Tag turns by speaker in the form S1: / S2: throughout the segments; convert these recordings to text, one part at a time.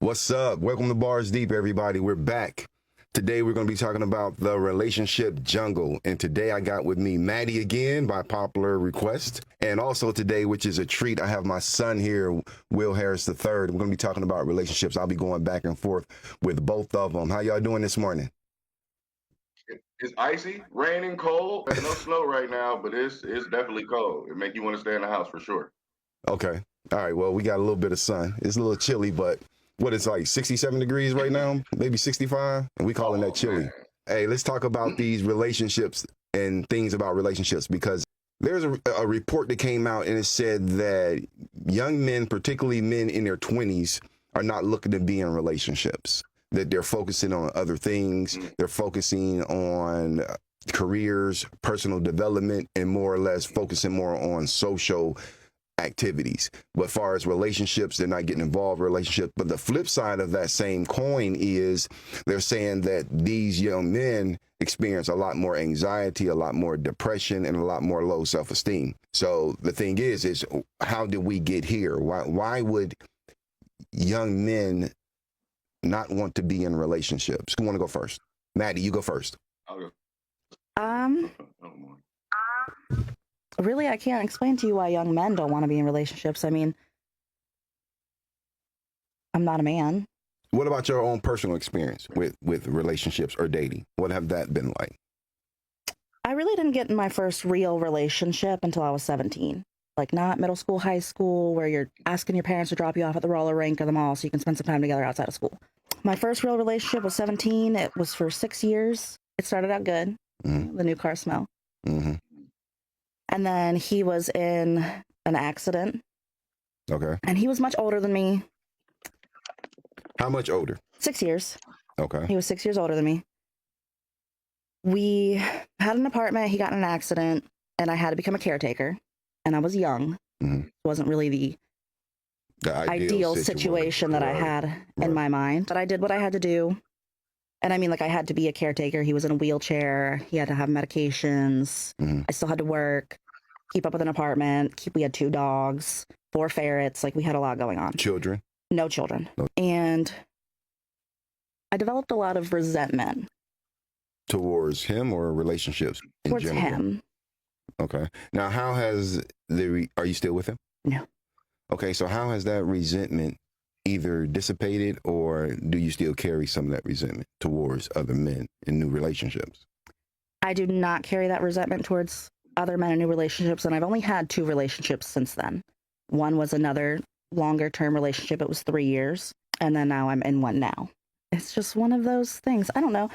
S1: What's up? Welcome to Bars Deep, everybody. We're back. Today we're going to be talking about the relationship jungle. And today I got with me Maddie again by popular request. And also today, which is a treat, I have my son here, Will Harris III. We're going to be talking about relationships. I'll be going back and forth with both of them. How y'all doing this morning?
S2: It's icy, raining, cold. There's no snow right now, but it's definitely cold. It make you want to stay in the house for sure.
S1: Okay. All right. Well, we got a little bit of sun. It's a little chilly, but what it's like 67 degrees right now, maybe 65, and we calling that chilly.
S2: Man.
S1: Hey, let's talk about these relationships and things about relationships because there's a report that came out and it said that young men, particularly men in their 20s, are not looking to be in relationships, that they're focusing on other things. They're focusing on careers, personal development, and more or less focusing more on social activities. But as far as relationships, they're not getting involved in relationships. But the flip side of that same coin is they're saying that these young men experience a lot more anxiety, a lot more depression, and a lot more low self-esteem. So the thing is how did we get here? Why would young men not want to be in relationships? Who want to go first? Maddie, you go first.
S2: I'll go.
S3: Um, really, I can't explain to you why young men don't want to be in relationships. I mean, I'm not a man.
S1: What about your own personal experience with relationships or dating? What have that been like?
S3: I really didn't get in my first real relationship until I was 17. Like, not middle school, high school, where you're asking your parents to drop you off at the roller rink or the mall so you can spend some time together outside of school. My first real relationship was 17. It was for 6 years. It started out good.
S1: Mm-hmm.
S3: The new car smell.
S1: Mm-hmm.
S3: And then he was in an accident.
S1: Okay.
S3: And he was much older than me.
S1: How much older?
S3: 6 years.
S1: Okay.
S3: He was 6 years older than me. We had an apartment. He got in an accident, and I had to become a caretaker. And I was young.
S1: Mm-hmm.
S3: It wasn't really the ideal situation that I had in my mind. But I did what I had to do. And I mean, like, I had to be a caretaker. He was in a wheelchair. He had to have medications.
S1: Mm-hmm.
S3: I still had to work, keep up with an apartment. We had 2 dogs, 4 ferrets. Like, we had a lot going on.
S1: Children?
S3: No children.
S1: No.
S3: And I developed a lot of resentment.
S1: Towards him or relationships in
S3: Towards
S1: general?
S3: him.
S1: Okay. Now, how has are you still with him?
S3: No.
S1: Okay, so how has that resentment either dissipated or do you still carry some of that resentment towards other men in new relationships?
S3: I do not carry that resentment towards other men in new relationships, and I've only had 2 relationships since then. One was another longer-term relationship. It was 3 years, and then now I'm in one now. It's just one of those things. I don't know.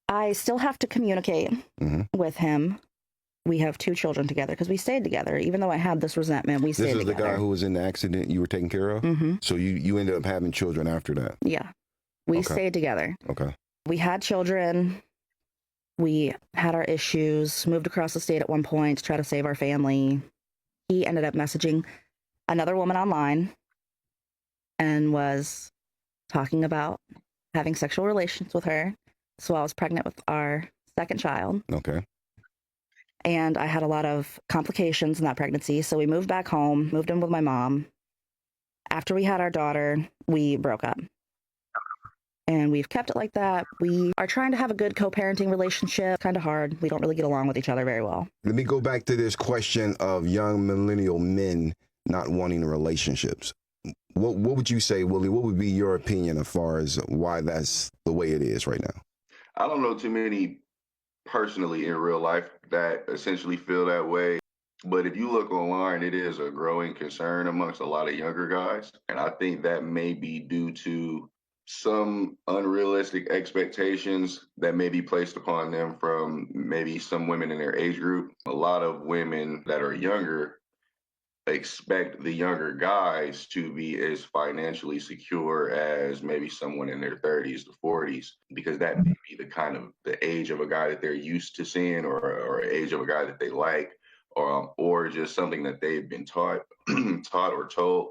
S3: I still have to communicate with him. We have 2 children together because we stayed together. Even though I had this resentment, we stayed together.
S1: This is the guy who was in the accident you were taking care of?
S3: Mm-hmm.
S1: So you ended up having children after that?
S3: Yeah. We stayed together.
S1: Okay.
S3: We had children. We had our issues, moved across the state at one point to try to save our family. He ended up messaging another woman online and was talking about having sexual relations with her. So I was pregnant with our second child.
S1: Okay.
S3: And I had a lot of complications in that pregnancy. So we moved back home, moved in with my mom. After we had our daughter, we broke up. And we've kept it like that. We are trying to have a good co-parenting relationship. Kind of hard. We don't really get along with each other very well.
S1: Let me go back to this question of young millennial men not wanting relationships. What would you say, Willie? What would be your opinion as far as why that's the way it is right now?
S2: I don't know too many personally in real life that essentially feel that way. But if you look online, it is a growing concern amongst a lot of younger guys. And I think that may be due to some unrealistic expectations that may be placed upon them from maybe some women in their age group. A lot of women that are younger expect the younger guys to be as financially secure as maybe someone in their 30s to 40s, because that may be the kind of the age of a guy that they're used to seeing, or age of a guy that they like, or just something that they've been taught taught or told.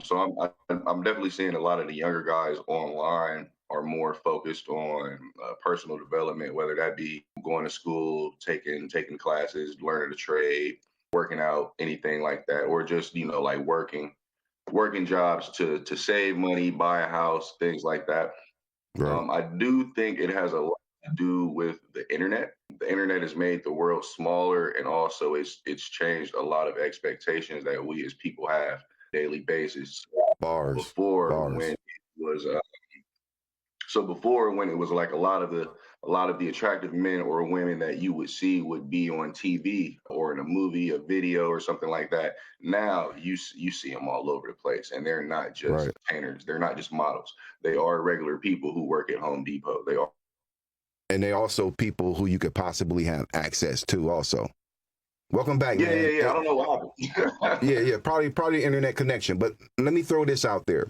S2: So I'm definitely seeing a lot of the younger guys online are more focused on personal development, whether that be going to school, taking classes, learning a trade, working out, anything like that, or just, like working. working jobs to save money, buy a house, things like that.
S1: Right.
S2: I do think it has a lot to do with the internet. The internet has made the world smaller, and also it's changed a lot of expectations that we as people have daily basis.
S1: Bars.
S2: Before when
S1: Bars.
S2: it was before when it was like a lot of the attractive men or women that you would see would be on TV or in a movie, a video, or something like that. Now you see them all over the place, and they're not just
S1: Right.
S2: painters. They're not just models. They are regular people who work at Home Depot. They are.
S1: And they also people who you could possibly have access to also. Welcome back,
S2: Yeah,
S1: man.
S2: yeah, yeah. I don't know what happened.
S1: Yeah, probably internet connection. But let me throw this out there.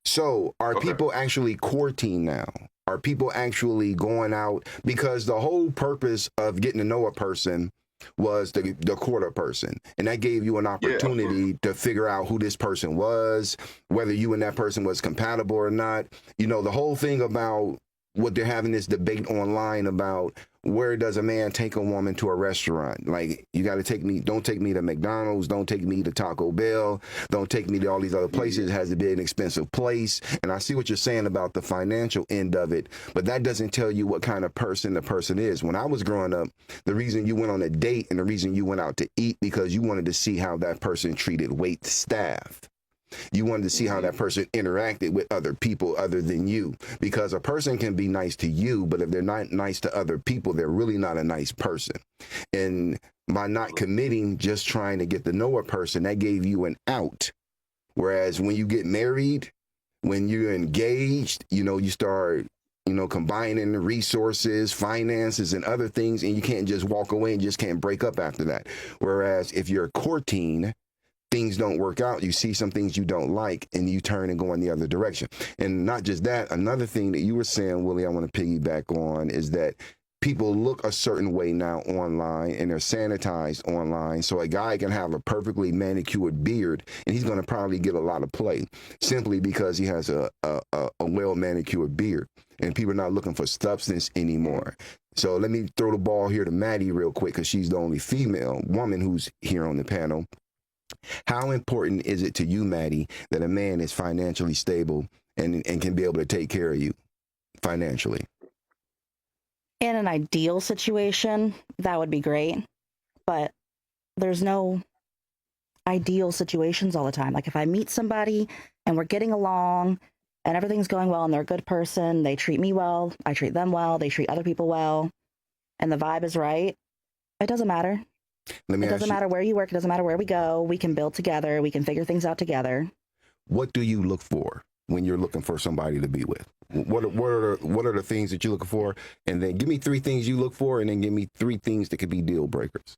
S1: So are
S2: Okay.
S1: people actually courting now? Are people actually going out? Because the whole purpose of getting to know a person was the court a person. And that gave you an opportunity to figure out who this person was, whether you and that person was compatible or not. You know, the whole thing about what they're having this debate online about, where does a man take a woman to a restaurant? Like, you got to don't take me to McDonald's, don't take me to Taco Bell, don't take me to all these other places. It has to be an expensive place. And I see what you're saying about the financial end of it, but that doesn't tell you what kind of person the person is. When I was growing up, the reason you went on a date and the reason you went out to eat, because you wanted to see how that person treated wait staff. You wanted to see how that person interacted with other people other than you, because a person can be nice to you, but if they're not nice to other people, they're really not a nice person. And by not committing, just trying to get to know a person, that gave you an out. Whereas when you get married, when you're engaged, you know, you start, you know, combining the resources, finances, and other things, and you can't just walk away and just can't break up after that. Whereas if you're courting, things don't work out, you see some things you don't like, and you turn and go in the other direction. And not just that, another thing that you were saying, Willie, I want to piggyback on, is that people look a certain way now online, and they're sanitized online. So a guy can have a perfectly manicured beard, and he's going to probably get a lot of play simply because he has a well manicured beard. And people are not looking for substance anymore. So let me throw the ball here to Maddie real quick, because she's the only female woman who's here on the panel. How important is it to you, Maddie, that a man is financially stable and can be able to take care of you financially?
S3: In an ideal situation, that would be great. But there's no ideal situations all the time. Like, if I meet somebody and we're getting along and everything's going well and they're a good person, they treat me well, I treat them well, they treat other people well, and the vibe is right, it doesn't matter. It doesn't matter where you work. It doesn't matter where we go. We can build together. We can figure things out together.
S1: What do you look for when you're looking for somebody to be with? What are the things that you're looking for? And then give me 3 things you look for, and then give me 3 things that could be deal breakers.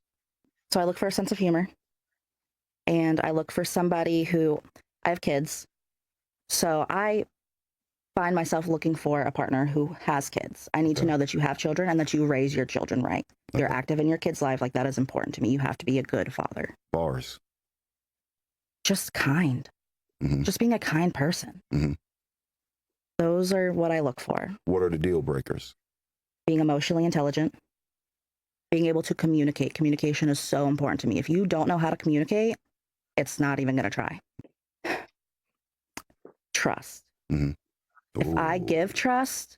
S3: So I look for a sense of humor, and I look for somebody who, I have kids, so I find myself looking for a partner who has kids. I need to know that you have children and that you raise your children right. You're active in your kid's life. Like, that is important to me. You have to be a good father.
S1: Bars.
S3: Just kind.
S1: Mm-hmm.
S3: Just being a kind person.
S1: Mm-hmm.
S3: Those are what I look for.
S1: What are the deal breakers?
S3: Being emotionally intelligent. Being able to communicate. Communication is so important to me. If you don't know how to communicate, it's not even going to try. Trust.
S1: Mm-hmm.
S3: If I give trust,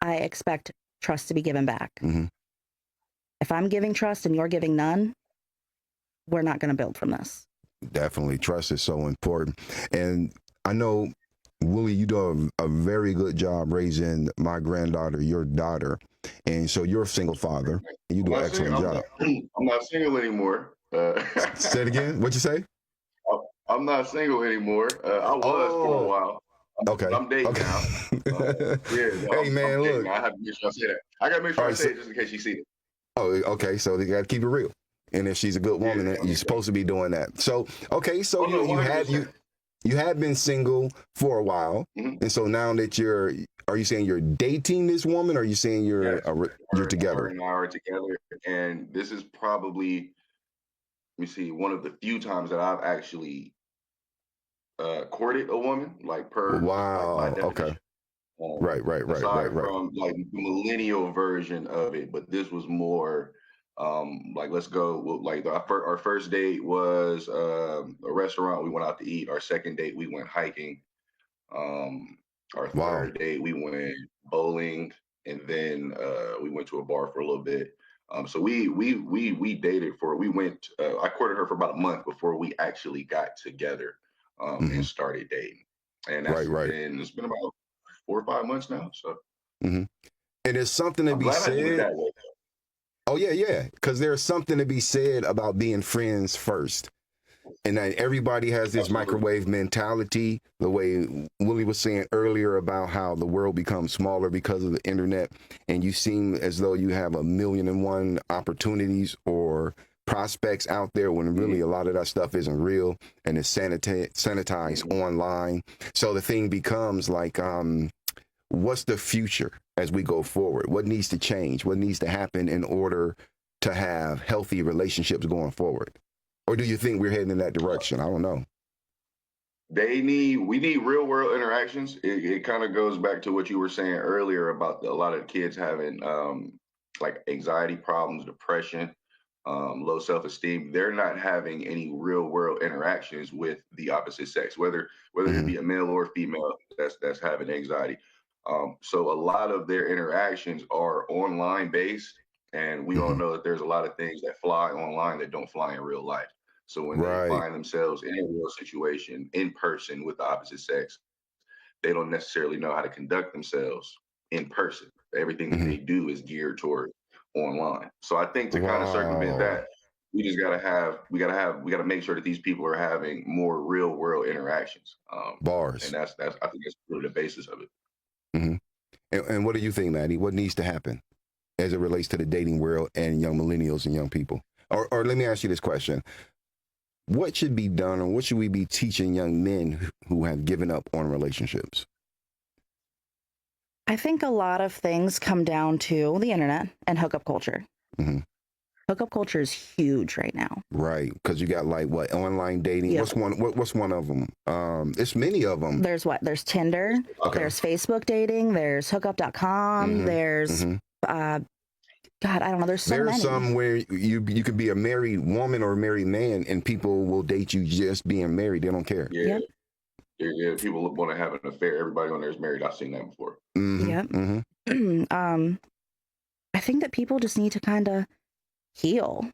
S3: I expect trust to be given back.
S1: Mm-hmm.
S3: If I'm giving trust and you're giving none, we're not going to build from this.
S1: Definitely. Trust is so important. And I know, Willie, you do a very good job raising my granddaughter, your daughter. And so you're a single father. And you do an excellent job.
S2: I'm not single anymore.
S1: Say it again. What'd you say?
S2: I'm not single anymore. I was for a while.
S1: Okay.
S2: I'm dating now.
S1: Hey, man, look.
S2: I have to make sure I say that. I got to make sure I say it just in case you see it.
S1: Oh, okay. So they got to keep it real. And if she's a good woman, you're supposed to be doing that. So, okay. So you had been single for a while. Mm-hmm. And so now that are you saying you're dating this woman, or are you saying you're together?
S2: Her and I are together. And this is probably, let me see, one of the few times that I've actually courted a woman, like per.
S1: Wow.
S2: Like
S1: okay. Right.
S2: From like the millennial version of it, but this was more Like let's go. Like our first date was a restaurant. We went out to eat. Our second date we went hiking. Our
S1: Wow.
S2: third date we went bowling, and then we went to a bar for a little bit. So we dated for we went. I courted her for about a month before we actually got together
S1: Hmm.
S2: and started dating. And
S1: Right, right.
S2: it's been about 4 or 5 months now. So
S1: Hmm. And there's something to
S2: I'm
S1: be
S2: glad I did it
S1: said.
S2: that way.
S1: Oh yeah, yeah. Because there's something to be said about being friends first. And that everybody has this
S2: Absolutely.
S1: microwave mentality, the way Willie was saying earlier about how the world becomes smaller because of the internet, and you seem as though you have a million and one opportunities or prospects out there when really
S2: Mhm.
S1: a lot of that stuff isn't real and it's sanitized
S2: Mhm.
S1: online. So the thing becomes like, what's the future as we go forward? What needs to change? What needs to happen in order to have healthy relationships going forward? Or do you think we're heading in that direction? I don't know.
S2: We need real world interactions. It kind of goes back to what you were saying earlier about a lot of kids having like anxiety problems, depression, low self esteem. They're not having any real world interactions with the opposite sex, whether it
S1: Hmm.
S2: be a male or female that's having anxiety. So a lot of their interactions are online based, and we all
S1: Hmm.
S2: know that there's a lot of things that fly online that don't fly in real life. So when they
S1: Right.
S2: find themselves in a real situation in person with the opposite sex, they don't necessarily know how to conduct themselves in person. Everything that
S1: Hmm.
S2: they do is geared toward online. So I think to kind of circumvent
S1: Wow.
S2: that, we gotta make sure that these people are having more real world interactions. And
S1: Bars.
S2: that's I think that's really the basis of it.
S1: Hmm. And what do you think, Maddie? What needs to happen as it relates to the dating world and young millennials and young people? Or let me ask you this question. What should be done, or what should we be teaching young men who have given up on relationships?
S3: I think a lot of things come down to the internet and hookup culture.
S1: Hmm.
S3: Hookup culture is huge right now.
S1: Right, because you got like what online dating.
S3: Yep.
S1: What's one? What's one of them? It's many of them.
S3: There's what? There's Tinder,
S1: Okay.
S3: there's Facebook dating, there's hookup.com,
S1: Hmm.
S3: there's
S1: Hmm.
S3: God, I don't know, there's so
S1: There's
S3: many.
S1: some where you could be a married woman or a married man, and people will date you just being married. They don't care.
S2: Yeah,
S3: Yep.
S2: yeah. People want to have an affair. Everybody on there is married. I've seen that before.
S1: Hmm.
S3: Yep.
S1: Hmm.
S3: I think that people just need to kind of heal.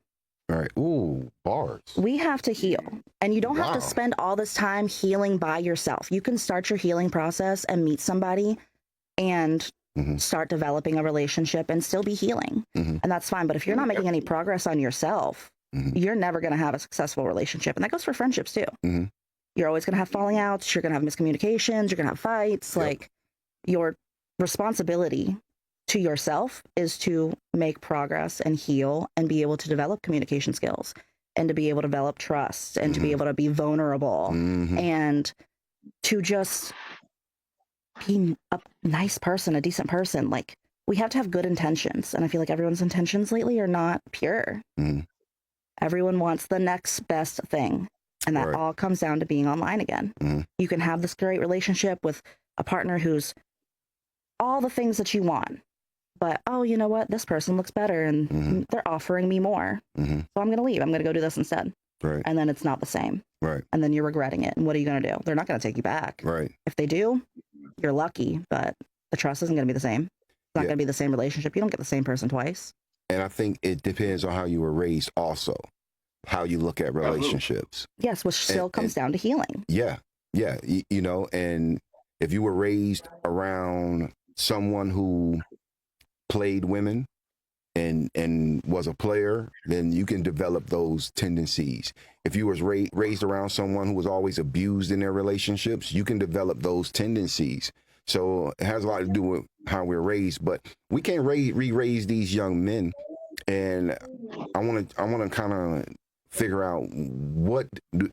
S1: All right. Ooh, bars.
S3: We have to heal. And you don't have
S1: Wow.
S3: to spend all this time healing by yourself. You can start your healing process and meet somebody and
S1: Hmm.
S3: start developing a relationship and still be healing.
S1: Hmm.
S3: And that's fine. But if you're not making any progress on yourself,
S1: Hmm.
S3: you're never going to have a successful relationship. And that goes for friendships too.
S1: Hmm.
S3: You're always going to have falling outs. You're going to have miscommunications. You're going to have fights.
S1: Yep.
S3: Like, your responsibility to yourself is to make progress and heal and be able to develop communication skills and to be able to develop trust and to be
S1: Mhm.
S3: able to be vulnerable
S1: Mhm.
S3: and to just be a nice person, a decent person. Like, we have to have good intentions. And I feel like everyone's intentions lately are not pure.
S1: Mhm.
S3: Everyone wants the next best thing. And that
S1: Right.
S3: all comes down to being online again.
S1: Mhm.
S3: You can have this great relationship with a partner who's all the things that you want. But, oh, you know what? This person looks better and
S1: Mhm.
S3: they're offering me more.
S1: Mhm.
S3: So I'm going to leave. I'm going to go do this instead.
S1: Right.
S3: And then it's not the same.
S1: Right.
S3: And then you're regretting it. And what are you going to do? They're not going to take you back.
S1: Right.
S3: If they do, you're lucky, but the trust isn't going to be the same. It's not
S1: Yeah.
S3: going to be the same relationship. You don't get the same person twice.
S1: And I think it depends on how you were raised also, how you look at relationships.
S3: Yes, which still comes down to healing.
S1: Yeah. Yeah. You know, and if you were raised around someone who played women and was a player, then you can develop those tendencies. If you was raised around someone who was always abused in their relationships, you can develop those tendencies. So it has a lot to do with how we're raised, but we can't re-raise these young men. And I want to kind of figure out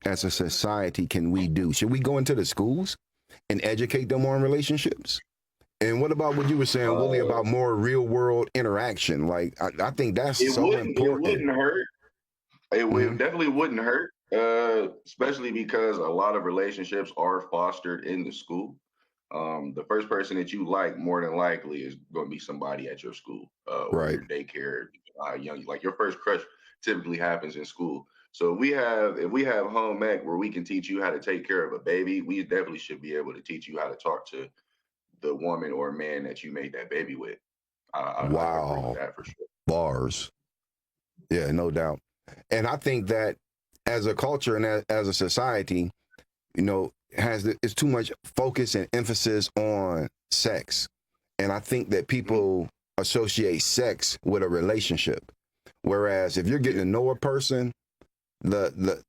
S1: as a society can we do? Should we go into the schools and educate them on relationships? And what about what you were saying, Willie, about more real world interaction? Like, I think that's so important.
S2: It wouldn't hurt.
S1: Mhm.
S2: Definitely wouldn't hurt, especially because a lot of relationships are fostered in the school. The first person that you like more than likely is going to be somebody at your school or
S1: Right.
S2: your daycare, how young you, like your first crush typically happens in school. So if we have home ec where we can teach you how to take care of a baby, we definitely should be able to teach you how to talk to the woman or man that you made that baby with. I agree with
S1: Wow.
S2: that for sure.
S1: Bars. Yeah, no doubt. And I think that as a culture and as a society, you know, it's too much focus and emphasis on sex. And I think that people associate sex with a relationship. Whereas if you're getting to know a person, the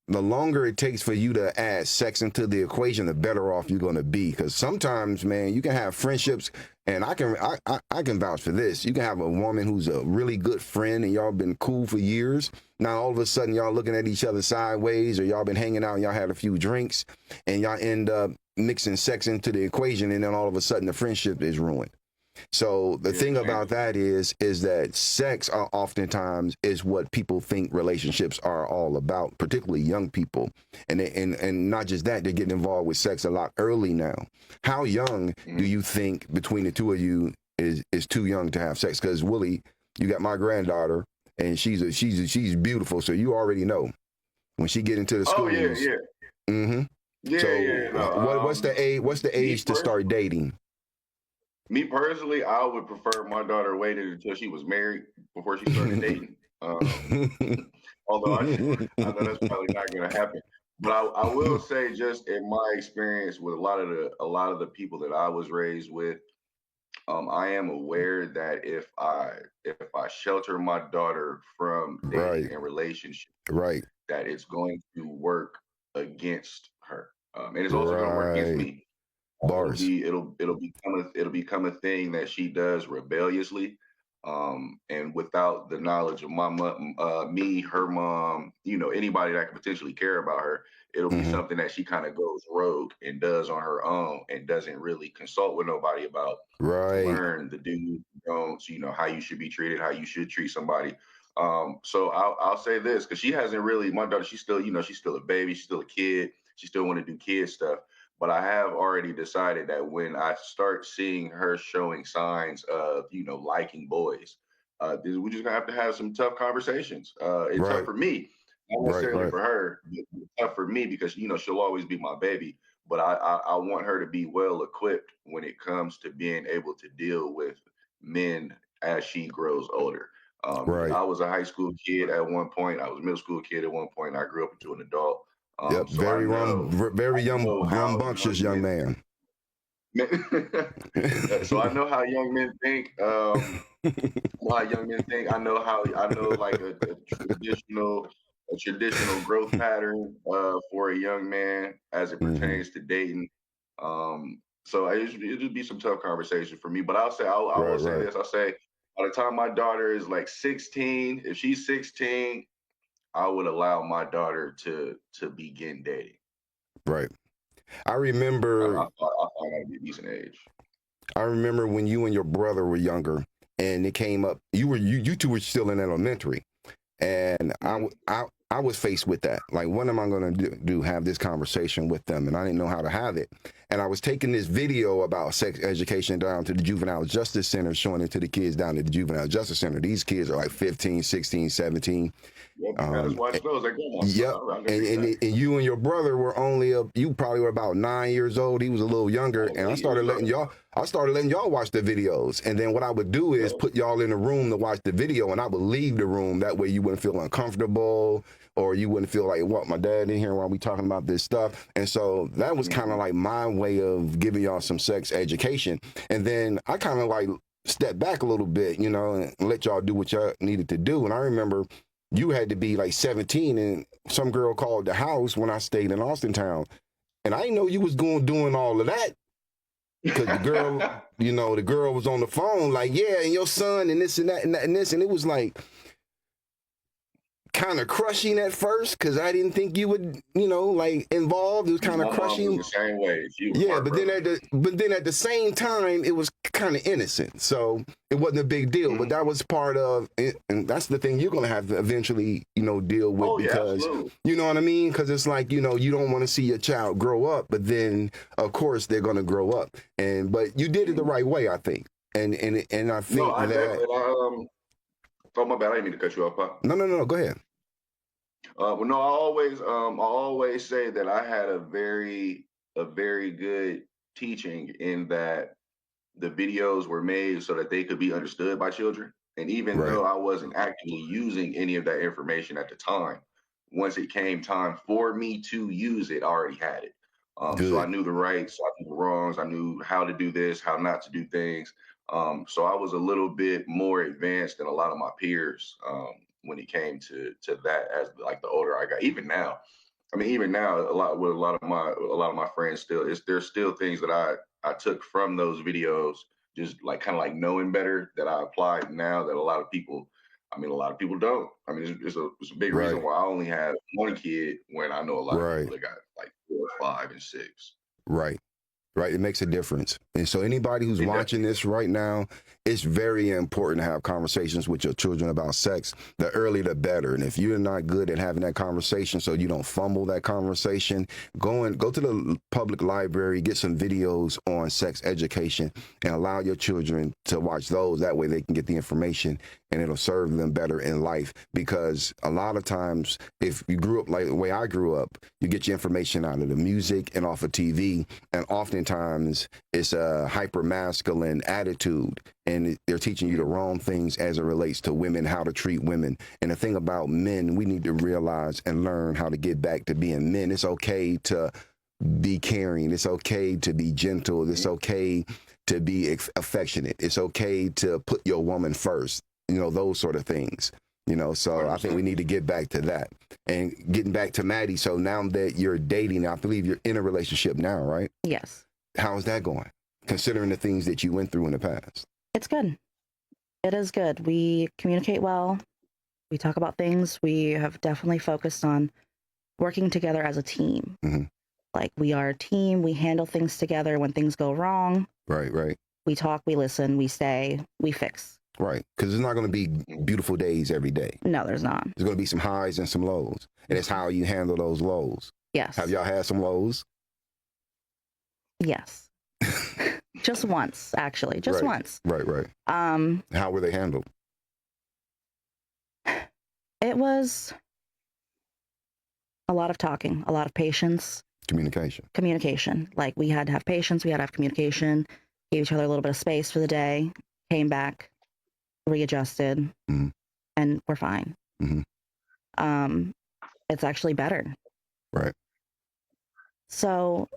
S1: longer it takes for you to add sex into the equation, the better off you're going to be. Because sometimes, man, you can have friendships, and I can vouch for this. You can have a woman who's a really good friend, and y'all been cool for years. Now all of a sudden, y'all looking at each other sideways, or y'all been hanging out, and y'all had a few drinks, and y'all end up mixing sex into the equation, and then all of a sudden the friendship is ruined. So the thing about that is that sex oftentimes is what people think relationships are all about, particularly young people. And not just that, they're getting involved with sex a lot early now. How young do you think between the two of you is too young to have sex? Because Willie, you got my granddaughter, and she's beautiful, so you already know when she get into the schools.
S2: Oh yeah.
S1: Mm-hmm.
S2: Yeah,
S1: So
S2: yeah. No,
S1: what's the age? What's the age to start dating?
S2: Me personally, I would prefer my daughter waited until she was married before she started dating. Although I know that's probably not going to happen. But I will say, just in my experience with a lot of the people that I was raised with, I am aware that if I shelter my daughter from dating and relationship,
S1: Right.
S2: that it's going to work against her, and it's also going to work against me.
S1: Bars.
S2: It'll become a thing that she does rebelliously, and without the knowledge of my mom, me, her mom, anybody that could potentially care about her. It'll be something that she kind of goes rogue and does on her own and doesn't really consult with nobody about. Learn the do's, don'ts, how you should be treated, how you should treat somebody. So I'll say this, because she hasn't really, my daughter, she's still, she's still a baby, she's still a kid, she still want to do kid stuff. But I have already decided that when I start seeing her showing signs of, liking boys, we're just gonna have some tough conversations. It's tough for me, not necessarily for her, but it's tough for me because she'll always be my baby. But I want her to be well equipped when it comes to being able to deal with men as she grows older. I was a high school kid at one point. I was a middle school kid at one point. I grew up into an adult.
S1: Yep,
S2: So
S1: very rambunctious young man.
S2: So I know how young men think. I know like a traditional growth pattern for a young man as it pertains to dating. So it'll be some tough conversation for me. But I will say this. I'll say by the time my daughter is like 16, if she's 16, I would allow my daughter to begin dating.
S1: Right. I remember.
S2: I thought that'd be a decent age.
S1: I remember when you and your brother were younger, and it came up. You two were still in elementary, and I was faced with that. Like, what am I going to do? Have this conversation with them, and I didn't know how to have it. And I was taking this video about sex education down to the Juvenile Justice Center, showing it to the kids down at the Juvenile Justice Center. These kids are like 15, 16, 17. Yep. And you and your brother were you probably were about 9 years old. He was a little younger, and I started letting y'all watch the videos. And then what I would do is put y'all in a room to watch the video, and I would leave the room. That way you wouldn't feel uncomfortable, or you wouldn't feel like, what, my dad in here while we talking about this stuff. And so that was kind of like my way of giving y'all some sex education. And then I kind of like stepped back a little bit, and let y'all do what y'all needed to do. And I remember you had to be like 17, and some girl called the house when I stayed in Austintown. And I didn't know you was doing all of that. Because the girl was on the phone like, yeah, and your son and this and that and that and this. And it was like kind of crushing at first, because I didn't think you would, like involved. It was kind of crushing.
S2: The same way.
S1: Yeah, but then at the same time, it was kind of innocent, so it wasn't a big deal. But that was part of it, and that's the thing you're gonna have to eventually, deal with, because you know what I mean. Because it's like, you don't want to see your child grow up, but then of course they're gonna grow up, but you did it the right way, I think, and I think
S2: Oh, my bad. I didn't mean to cut you off, Pop.
S1: No. Go ahead.
S2: Well, no, I always say that I had a very good teaching in that the videos were made so that they could be understood by children. And even
S1: Right.
S2: though I wasn't actually using any of that information at the time, once it came time for me to use it, I already had it. So I
S1: Good.
S2: knew the rights, I knew the wrongs, I knew how to do this, how not to do things. So I was a little bit more advanced than a lot of my peers when it came to that. As like the older I got, even now, I mean, even now, a lot of my friends still, there's still things that I took from those videos, just like kind of like knowing better that I applied now that a lot of people don't. I mean, it's a big reason
S1: Right.
S2: why I only have one kid when I know a lot of
S1: Right.
S2: people that got like 4, 5, and 6.
S1: Right. Right. It makes a difference. And so anybody who's
S2: It
S1: watching this right now, it's very important to have conversations with your children about sex. The earlier the better. And if you're not good at having that conversation so you don't fumble that conversation, go to the public library, get some videos on sex education and allow your children to watch those. That way they can get the information and it'll serve them better in life. Because a lot of times, if you grew up like the way I grew up, you get your information out of the music and off of TV. And oftentimes it's a hyper masculine attitude and they're teaching you the wrong things as it relates to women, how to treat women. And the thing about men, we need to realize and learn how to get back to being men. It's okay to be caring. It's okay to be gentle. It's okay to be affectionate. It's okay to put your woman first, those sort of things. So I think we need to get back to that. And getting back to Maddie, so now that you're dating, I believe you're in a relationship now, right?
S3: Yes.
S1: How's that going, considering the things that you went through in the past?
S3: It's good. It is good. We communicate well. We talk about things. We have definitely focused on working together as a team.
S1: Mhm.
S3: Like, we are a team. We handle things together when things go wrong.
S1: Right.
S3: We talk, we listen, we stay, we fix.
S1: Right. Because it's not going to be beautiful days every day.
S3: No, there's not.
S1: There's going to be some highs and some lows. And it's how you handle those lows.
S3: Yes.
S1: Have y'all had some lows?
S3: Yes. Just once, actually. Just
S1: Right.
S3: once.
S1: Right. How were they handled?
S3: It was a lot of talking, a lot of patience,
S1: Communication.
S3: Like, we had to have patience, we had to have communication, gave each other a little bit of space for the day, came back, readjusted,
S1: Mhm.
S3: and we're fine.
S1: Mhm.
S3: It's actually better.
S1: Right.
S3: So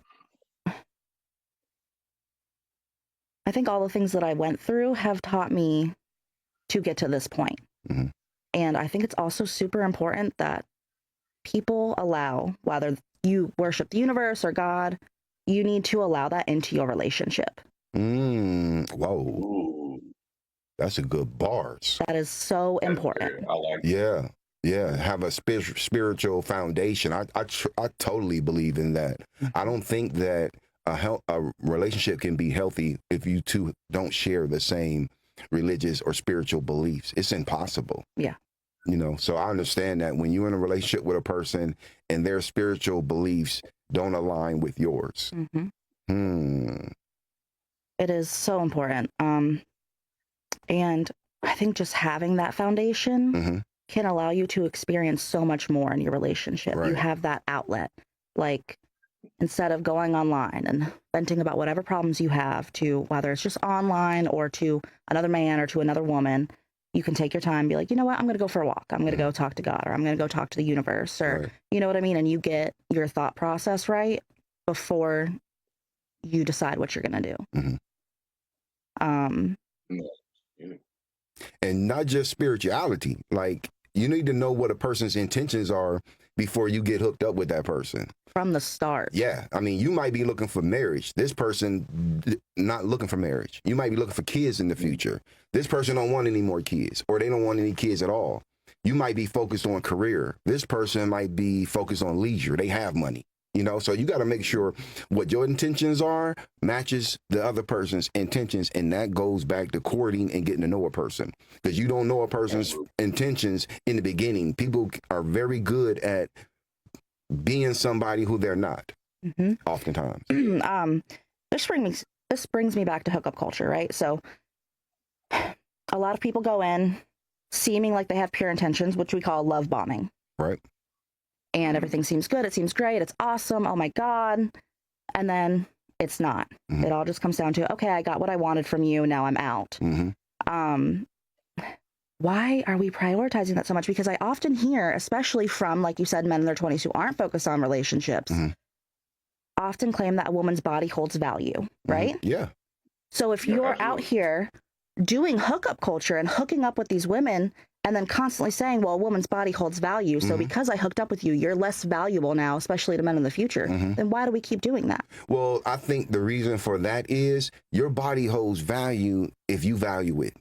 S3: I think all the things that I went through have taught me to get to this point.
S1: Mhm.
S3: And I think it's also super important that people allow, whether you worship the universe or God, you need to allow that into your relationship.
S1: Whoa.
S2: Ooh,
S1: That's a good bars.
S3: That is so
S2: that's
S3: important.
S2: good. I like it.
S1: Yeah. Have a spiritual foundation. I totally believe in that. I don't think that a relationship can be healthy if you two don't share the same religious or spiritual beliefs. It's impossible.
S3: Yeah.
S1: So I understand that when you're in a relationship with a person and their spiritual beliefs don't align with yours.
S3: Mm-hmm. It is so important. And I think just having that foundation
S1: Mm-hmm.
S3: can allow you to experience so much more in your relationship.
S1: Right.
S3: You have that outlet. Like, instead of going online and venting about whatever problems you have, to whether it's just online or to another man or to another woman, you can take your time and be like, you know what, I'm going to go for a walk. I'm going to go talk to God, or I'm going to go talk to the universe, or
S1: Right.
S3: you know what I mean? And you get your thought process right before you decide what you're going to do.
S1: Mhm.
S2: Yeah.
S1: And not just spirituality. Like, you need to know what a person's intentions are before you get hooked up with that person.
S3: From the start.
S1: Yeah. I mean, you might be looking for marriage. This person not looking for marriage. You might be looking for kids in the future. This person don't want any more kids, or they don't want any kids at all. You might be focused on career. This person might be focused on leisure. They have money. So you got to make sure what your intentions are matches the other person's intentions. And that goes back to courting and getting to know a person, because you don't know a person's intentions in the beginning. People are very good at being somebody who they're not,
S3: Mm-hmm.
S1: oftentimes.
S3: This brings me back to hookup culture, right? So a lot of people go in seeming like they have pure intentions, which we call love bombing.
S1: Right.
S3: And everything seems good. It seems great. It's awesome. Oh my God. And then it's not.
S1: Mhm.
S3: It all just comes down to, okay, I got what I wanted from you. Now I'm out. Why are we prioritizing that so much? Because I often hear, especially from, like you said, men in their 20s who aren't focused on relationships, often claim that a woman's body holds value, right?
S1: Yeah.
S3: So if you're out here doing hookup culture and hooking up with these women and then constantly saying, well, a woman's body holds value, so because I hooked up with you, you're less valuable now, especially to men in the future, then why do we keep doing that?
S1: Well, I think the reason for that is your body holds value if you value it.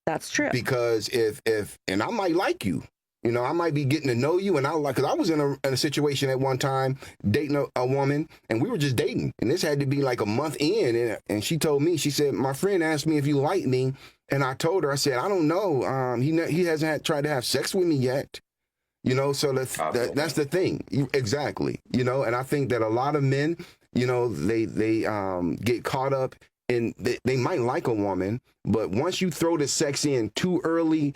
S3: That's true.
S1: Because if and I might like you, you know, I might be getting to know you, and because I was in a situation at one time dating a woman, and we were just dating, and this had to be like a month in, and she told me, she said, my friend asked me if you like me, and I told her, I said, I don't know, he hasn't tried to have sex with me yet, you know, so that's the thing. Exactly, you know, and I think that a lot of men, you know, they get caught up. And they might like a woman, but once you throw the sex in too early,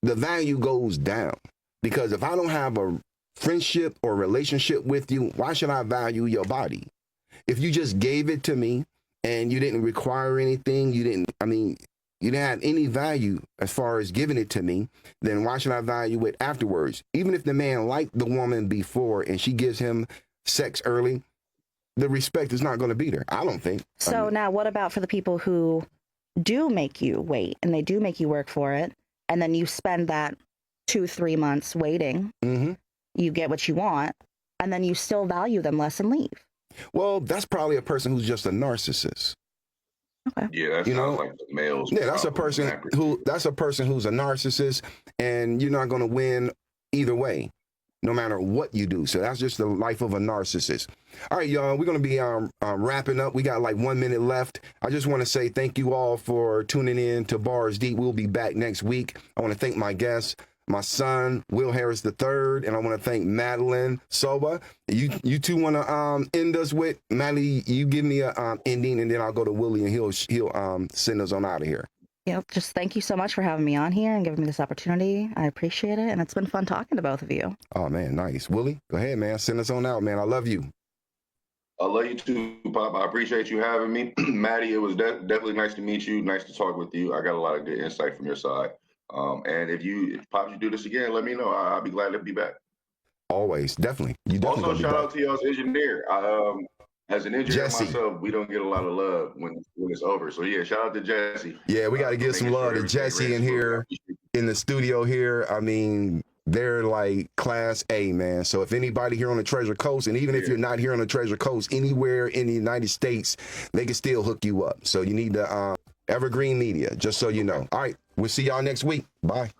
S1: the value goes down. Because if I don't have a friendship or relationship with you, why should I value your body? If you just gave it to me and you didn't require anything, you didn't have any value as far as giving it to me, then why should I value it afterwards? Even if the man liked the woman before and she gives him sex early, the respect is not going to be there, I don't think.
S3: So now what about for the people who do make you wait and they do make you work for it, and then you spend that 2-3 months waiting, you get what you want, and then you still value them less and leave?
S1: Well, that's probably a person who's just a narcissist.
S3: Okay.
S2: Yeah, that sounds like the males.
S1: Yeah, that's a person who's a narcissist, and you're not going to win either way, no matter what you do. So that's just the life of a narcissist. All right, y'all, we're going to be wrapping up. We got like 1 minute left. I just want to say thank you all for tuning in to Bars Deep. We'll be back next week. I want to thank my guests, my son, Will Harris III, and I want to thank Madeline Soba. You two want to end us with, Maddie, you give me a ending, and then I'll go to Willie, and he'll send us on out of here.
S3: Just thank you so much for having me on here and giving me this opportunity. I appreciate it, and it's been fun talking to both of you.
S1: Oh, man, nice. Willie, go ahead, man. Send us on out, man. I love you.
S2: I love you too, Pop. I appreciate you having me. Maddie, it was definitely nice to meet you. Nice to talk with you. I got a lot of good insight from your side. And if Pop, you do this again, let me know. I'll be glad to be back.
S1: Always, definitely. You definitely
S2: also, shout out to y'all's engineer. As an engineer
S1: Jesse.
S2: myself, we don't get a lot of love when it's over. So yeah, shout out to Jesse.
S1: Yeah, we got to give some love to Jesse in here, in the studio here. I mean, they're like class A, man. So if anybody here on the Treasure Coast, and even if you're not here on the Treasure Coast, anywhere in the United States, they can still hook you up. So you need the Evergreen Media, just so you know. All right, we'll see y'all next week. Bye.